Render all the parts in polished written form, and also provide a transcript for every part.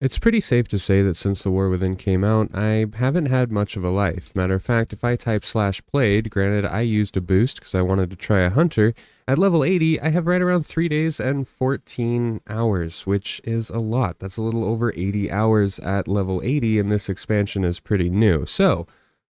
It's pretty safe to say that since The War Within came out, I haven't had much of a life. Matter of fact, if I type slash played, granted I used a boost because I wanted to try a hunter, at level 80, I have right around 3 days and 14 hours, which is a lot. That's a little over 80 hours at level 80, and this expansion is pretty new. So,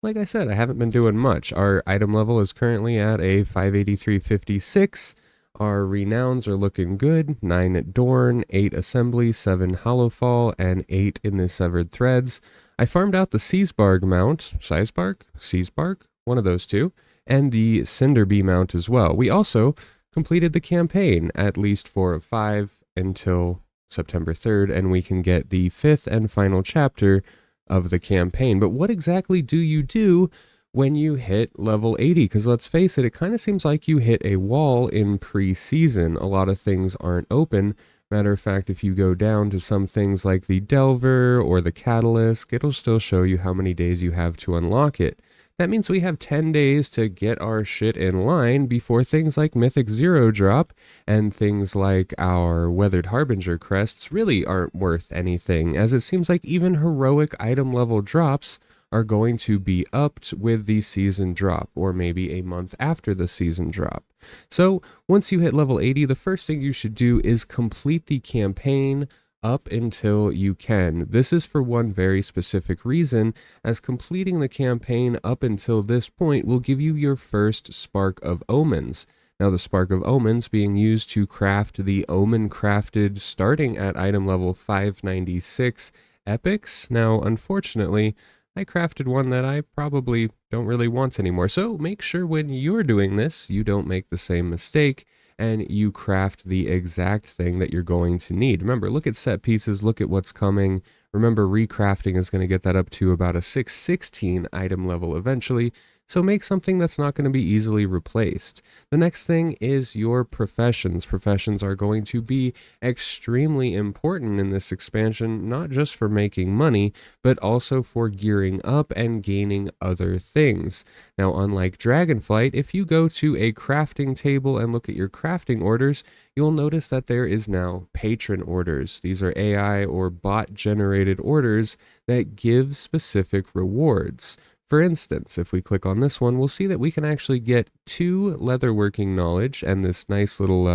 like I said, I haven't been doing much. Our item level is currently at a 583.56. Our renowns are looking good. 9 at Dorn, 8 Assembly, 7 Hollowfall, and 8 in the Severed Threads. I farmed out the Seasbarg mount, Seasbarg? One of those two, and the Cinderbee mount as well. We also completed the campaign, at least 4 of 5, until September 3rd, and we can get the 5th and final chapter of the campaign. But what exactly do you do when you hit level 80? Because let's face it, it kind of seems like you hit a wall in pre-season. A lot of things aren't open. Matter of fact, if you go down to some things like the Delver or the Catalyst, it'll still show you how many days you have to unlock it. That means we have 10 days to get our shit in line before things like Mythic Zero drop, and things like our Weathered Harbinger crests really aren't worth anything, as it seems like even heroic item level drops are going to be upped with the season drop, or maybe a month after the season drop. So once you hit level 80, the first thing you should do is complete the campaign up until you can. This is for one very specific reason, as completing the campaign up until this point will give you your first Spark of Omens. Now, the Spark of Omens being used to craft the Omen crafted starting at item level 596 epics. Now, unfortunately, I crafted one that I probably don't really want anymore. So make sure when you're doing this, you don't make the same mistake and you craft the exact thing that you're going to need. Remember, look at set pieces, look at what's coming. Remember, recrafting is going to get that up to about a 616 item level eventually. So make something that's not going to be easily replaced. The next thing is your professions. Professions are going to be extremely important in this expansion, not just for making money, but also for gearing up and gaining other things. Now, unlike Dragonflight, if you go to a crafting table and look at your crafting orders, you'll notice that there is now patron orders. These are AI or bot generated orders that give specific rewards. For instance, if we click on this one, we'll see that we can actually get 2 leatherworking knowledge and this nice little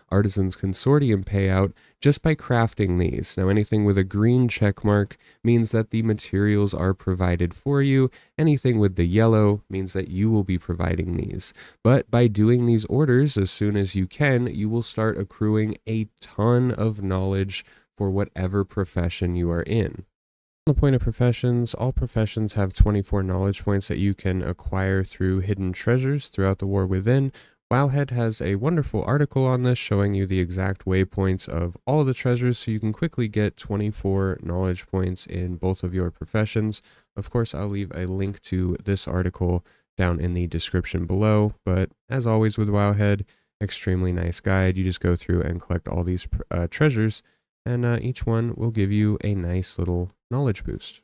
Artisans Consortium payout just by crafting these. Now, anything with a green check mark means that the materials are provided for you. Anything with the yellow means that you will be providing these. But by doing these orders as soon as you can, you will start accruing a ton of knowledge for whatever profession you are in. On the point of professions, all professions have 24 knowledge points that you can acquire through hidden treasures throughout the War Within. Wowhead has a wonderful article on this showing you the exact waypoints of all the treasures so you can quickly get 24 knowledge points in both of your professions. Of course, I'll leave a link to this article down in the description below, but as always with Wowhead, extremely nice guide. You just go through and collect all these treasures, and each one will give you a nice little knowledge boost.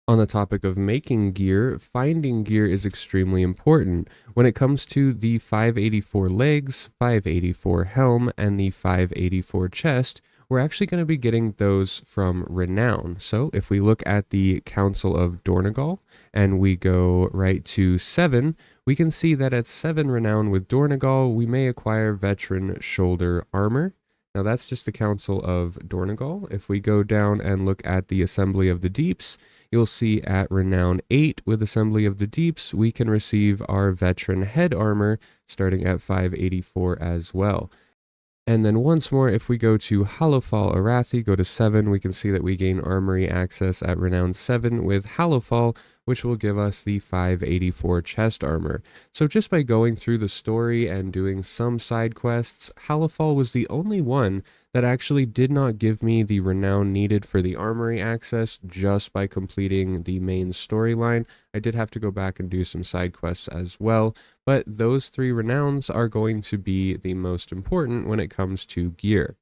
On the topic of making gear, finding gear is extremely important. When it comes to the 584 legs, 584 helm, and the 584 chest, we're actually going to be getting those from Renown. So if we look at the Council of Dornegal and we go right to 7, we can see that at 7 Renown with Dornegal, we may acquire Veteran Shoulder Armor. Now that's just the Council of Dornegal. If we go down and look at the Assembly of the Deeps, you'll see at Renown 8 with Assembly of the Deeps, we can receive our Veteran Head Armor starting at 584 as well. And then once more, if we go to Hollowfall Arathi, go to 7, we can see that we gain Armory access at Renown 7 with Hollowfall, which will give us the 584 chest armor. So just by going through the story and doing some side quests, Hollowfall was the only one that actually did not give me the renown needed for the armory access just by completing the main storyline. I did have to go back and do some side quests as well, but those 3 renowns are going to be the most important when it comes to gear.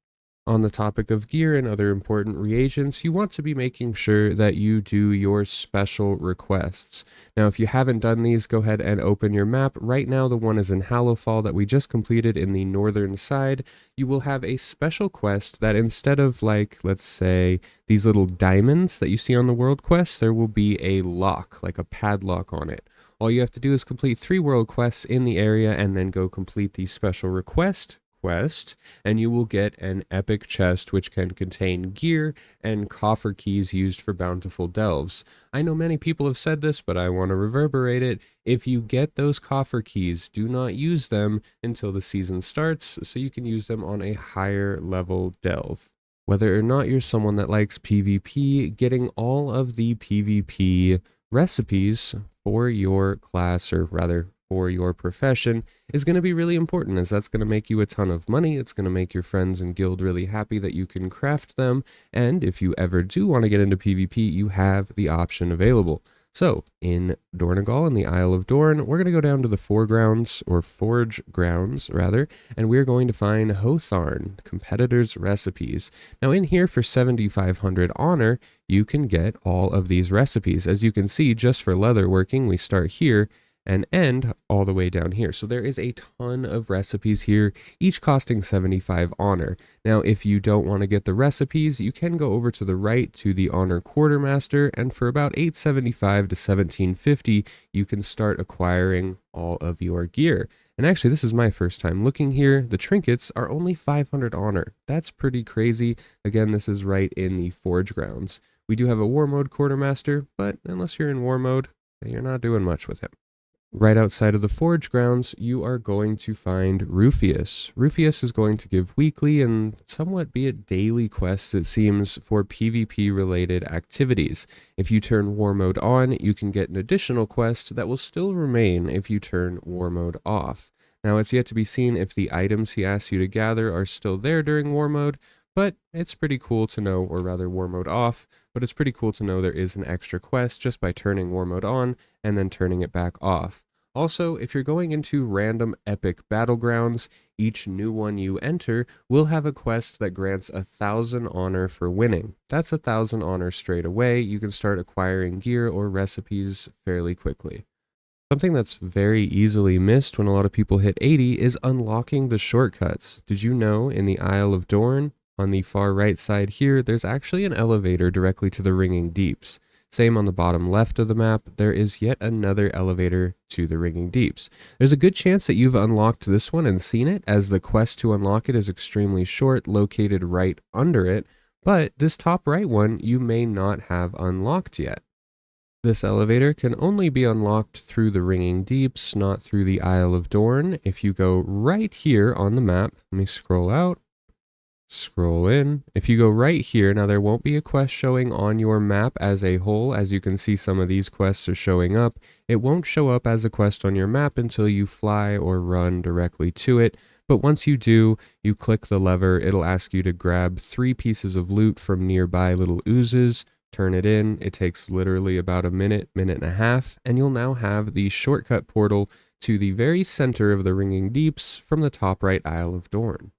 On the topic of gear and other important reagents, you want to be making sure that you do your special requests. Now, if you haven't done these, go ahead and open your map. Right now, the one is in Hallowfall that we just completed in the northern side. You will have a special quest that instead of, like, let's say, these little diamonds that you see on the world quest, there will be a lock, like a padlock on it. All you have to do is complete 3 world quests in the area and then go complete the special request, and you will get an epic chest which can contain gear and coffer keys used for bountiful delves. I know many people have said this, but I want to reverberate it. If you get those coffer keys, do not use them until the season starts, so you can use them on a higher level delve. Whether or not you're someone that likes PvP, getting all of the PvP recipes for your class, or rather for your profession, is going to be really important, as that's going to make you a ton of money. It's going to make your friends and guild really happy that you can craft them, and if you ever do want to get into PvP, you have the option available. So, in Dornogal, in the Isle of Dorn, we're going to go down to the foregrounds, or forge grounds, rather, and we're going to find Hotharn, Competitor's Recipes. Now, in here, for 7,500 honor, you can get all of these recipes. As you can see, just for leatherworking, we start here, and end all the way down here. So there is a ton of recipes here, each costing 75 honor. Now, if you don't want to get the recipes, you can go over to the right to the honor quartermaster, and for about 875 to 1750, you can start acquiring all of your gear. And actually, this is my first time looking here. The trinkets are only 500 honor. That's pretty crazy. Again, this is right in the forge grounds. We do have a war mode quartermaster, but unless you're in war mode, you're not doing much with him. Right outside of the forge grounds, you are going to find Rufius. Rufius is going to give weekly and somewhat be it daily quests, it seems, for PvP related activities. If you turn war mode on, you can get an additional quest that will still remain if you turn war mode off. Now, it's yet to be seen if the items he asks you to gather are still there during war mode, but it's pretty cool to know, or rather war mode off, but it's pretty cool to know there is an extra quest just by turning war mode on and then turning it back off. Also, if you're going into random epic battlegrounds, each new one you enter will have a quest that grants 1,000 honor for winning. That's 1,000 honor straight away. You can start acquiring gear or recipes fairly quickly. Something that's very easily missed when a lot of people hit 80 is unlocking the shortcuts. Did you know in the Isle of Dorn, on the far right side here, there's actually an elevator directly to the Ringing Deeps. Same on the bottom left of the map, there is yet another elevator to the Ringing Deeps. There's a good chance that you've unlocked this one and seen it, as the quest to unlock it is extremely short, located right under it, but this top right one you may not have unlocked yet. This elevator can only be unlocked through the Ringing Deeps, not through the Isle of Dorn. If you go right here on the map, let me scroll out. Scroll in. If you go right here, now there won't be a quest showing on your map as a whole. As you can see, some of these quests are showing up. It won't show up as a quest on your map until you fly or run directly to it. But once you do, you click the lever, it'll ask you to grab 3 pieces of loot from nearby little oozes, turn it in. It takes literally about a minute, minute and a half, and you'll now have the shortcut portal to the very center of the Ringing Deeps from the top right Isle of Dorn.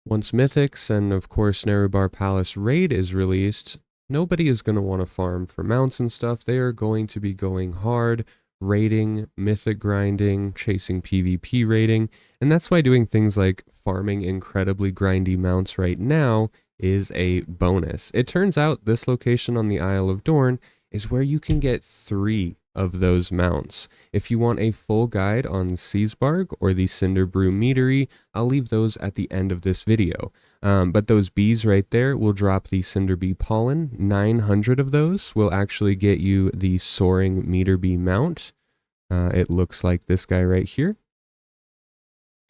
Once Mythics and, of course, Nerubar Palace Raid is released, nobody is going to want to farm for mounts and stuff. They are going to be going hard, raiding, mythic grinding, chasing PvP raiding, and that's why doing things like farming incredibly grindy mounts right now is a bonus. It turns out this location on the Isle of Dorn is where you can get 3 of those mounts. If you want a full guide on Searsbarg or the Cinderbrew Meadery, I'll leave those at the end of this video. But those bees right there will drop the Cinderbee pollen. 900 of those will actually get you the Soaring Meaderbee mount. It looks like this guy right here.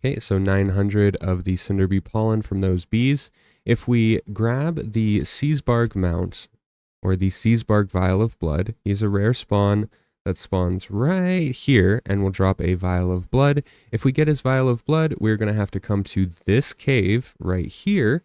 Okay, so 900 of the Cinderbee pollen from those bees. If we grab the Searsbarg mount, or the Searsbarg Vial of Blood, he's a rare spawn that spawns right here and will drop a Vial of Blood. If we get his Vial of Blood, we're going to have to come to this cave right here.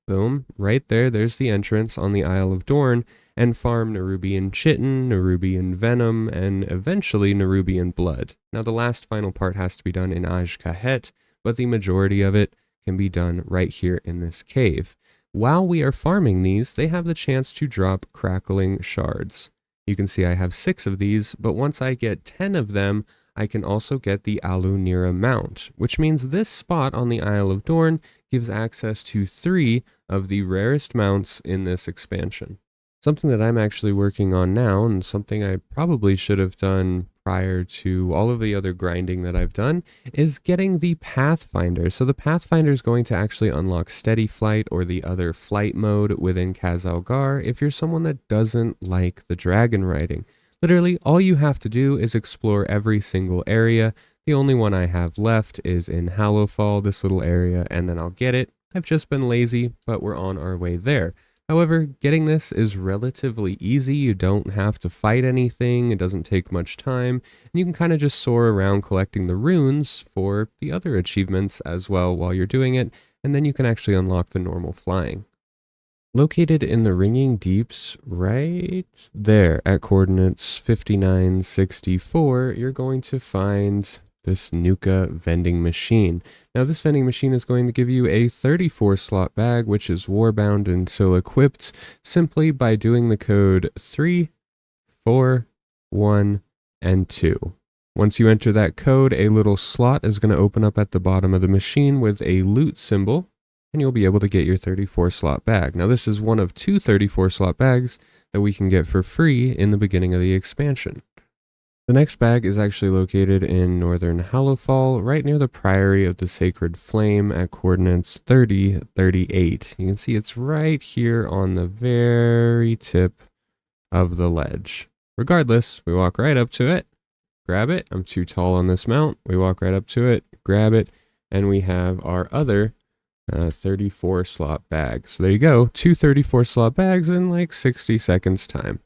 Boom, right there, there's the entrance on the Isle of Dorn, and farm Nerubian Chitin, Nerubian Venom, and eventually Nerubian Blood. Now the last final part has to be done in Azj-Kahet, but the majority of it can be done right here in this cave. While we are farming these, they have the chance to drop crackling shards. You can see I have 6 of these, but once I get 10 of them, I can also get the Alunira mount, which means this spot on the Isle of Dorn gives access to 3 of the rarest mounts in this expansion. Something that I'm actually working on now, and something I probably should have done prior to all of the other grinding that I've done, is getting the Pathfinder. So the Pathfinder is going to actually unlock Steady Flight or the other flight mode within Khazalgar if you're someone that doesn't like the dragon riding. Literally, all you have to do is explore every single area. The only one I have left is in Hallowfall, this little area, and then I'll get it. I've just been lazy, but we're on our way there. However, getting this is relatively easy. You don't have to fight anything, it doesn't take much time, and you can kind of just soar around collecting the runes for the other achievements as well while you're doing it, and then you can actually unlock the normal flying. Located in the Ringing Deeps right there at coordinates 5964, you're going to find this Nuka vending machine. Now this vending machine is going to give you a 34 slot bag, which is warbound until equipped simply by doing the code 3, 4, 1, and 2. Once you enter that code, a little slot is going to open up at the bottom of the machine with a loot symbol, and you'll be able to get your 34 slot bag. Now this is one of 2 34 slot bags that we can get for free in the beginning of the expansion. The next bag is actually located in northern Hallowfall, right near the Priory of the Sacred Flame at coordinates 3038. You can see it's right here on the very tip of the ledge. Regardless, we walk right up to it, grab it. I'm too tall on this mount. We walk right up to it, grab it, and we have our other 34 slot bags. So there you go, 2 34 slot bags in like 60 seconds time.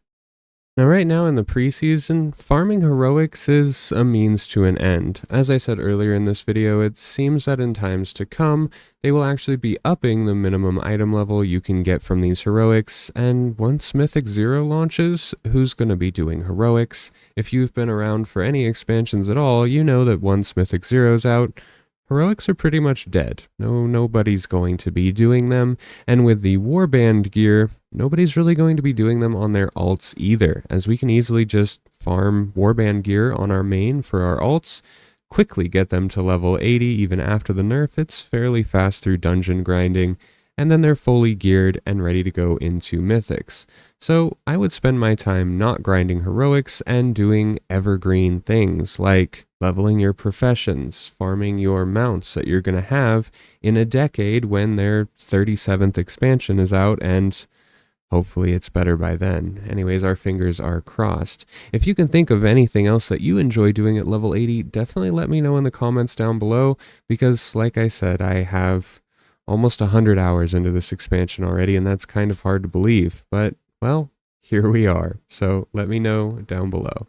Now right now in the preseason, farming heroics is a means to an end. As I said earlier in this video, it seems that in times to come, they will actually be upping the minimum item level you can get from these heroics, and once Mythic Zero launches, who's going to be doing heroics? If you've been around for any expansions at all, you know that once Mythic Zero's out, heroics are pretty much dead. Nobody's going to be doing them, and with the warband gear, nobody's really going to be doing them on their alts either, as we can easily just farm warband gear on our main for our alts, quickly get them to level 80 even after the nerf. It's fairly fast through dungeon grinding, and then they're fully geared and ready to go into mythics. So I would spend my time not grinding heroics and doing evergreen things like leveling your professions, farming your mounts that you're going to have in a decade when their 37th expansion is out, and hopefully it's better by then. Anyways, our fingers are crossed. If you can think of anything else that you enjoy doing at level 80, definitely let me know in the comments down below, because like I said, I have almost 100 hours into this expansion already, and that's kind of hard to believe, but well, here we are. So let me know down below.